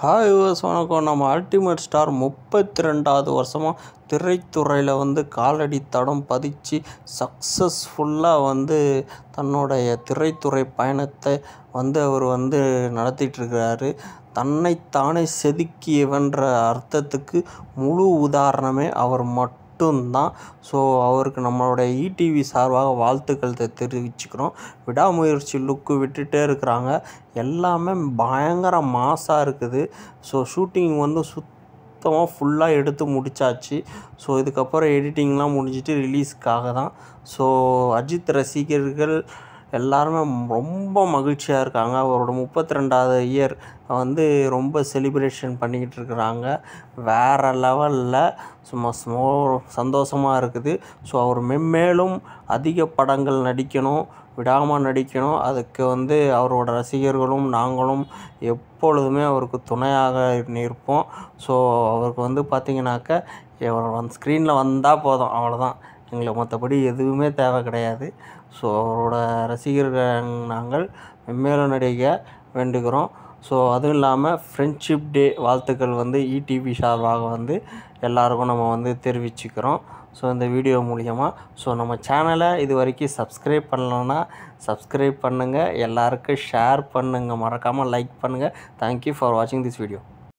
Hi yours வணக்கம். நம்ம ultimate star 32வது வருஷமாக திரைத்துறையில் காலடி தடம் பதிச்சு சக்ஸஸ்ஃபுல்லாக தன்னுடைய திரைத்துறை பயணத்தை அவர் நடத்திட்டுருக்கிறாரு. தன்னைத்தானே செதுக்கியவன்ற அர்த்தத்துக்கு முழு உதாரணமே அவர் மட்டும்தான். ஸோ அவருக்கு நம்மளுடைய ஈடிவி சார்பாக வாழ்த்துக்கள் தெரிவிச்சுக்கிறோம். விடாமுயற்சி லுக்கு விட்டுட்டே இருக்கிறாங்க. எல்லாமே பயங்கர மாஸாக இருக்குது. ஸோ ஷூட்டிங் சுத்தமாக ஃபுல்லாக எடுத்து முடித்தாச்சு. ஸோ இதுக்கப்புறம் எடிட்டிங்லாம் முடிஞ்சிட்டு ரிலீஸ்க்காக தான். ஸோ அஜித் ரசிகர்கள் எல்லாருமே ரொம்ப மகிழ்ச்சியாக இருக்காங்க. அவரோட 32வது இயர் ரொம்ப செலிப்ரேஷன் பண்ணிக்கிட்டு இருக்கிறாங்க. வேறு லெவலில் சும்மா சந்தோஷமாக இருக்குது. ஸோ அவர் மென்மேலும் அதிக படங்கள் நடிக்கணும், விடாமல் நடிக்கணும். அதுக்கு அவரோட ரசிகர்களும் நாங்களும் எப்பொழுதுமே அவருக்கு துணையாக நிற்போம். ஸோ அவருக்கு பார்த்திங்கனாக்கா அவர் ஸ்க்ரீனில் வந்தால் போதும், அவ்வளோதான். எங்களுக்கு மற்றபடி எதுவுமே தேவை கிடையாது. ஸோ அவரோட ரசிகர்கள் நாங்கள் மென்மேலும் நடிக்க வேண்டுகிறோம். ஸோ அதுவும் இல்லாமல் ஃப்ரெண்ட்ஷிப் டே வாழ்த்துக்கள் ஈடிவி சார்பாக எல்லாருக்கும் நம்ம தெரிவிச்சுக்கிறோம். ஸோ இந்த வீடியோ மூலியமாக நம்ம சேனலை இது வரைக்கும் சப்ஸ்கிரைப் பண்ணலன்னா சப்ஸ்கிரைப் பண்ணுங்கள், எல்லாருக்கும் ஷேர் பண்ணுங்கள், மறக்காமல் லைக் பண்ணுங்கள். தேங்க்யூ ஃபார் வாட்சிங் திஸ் வீடியோ.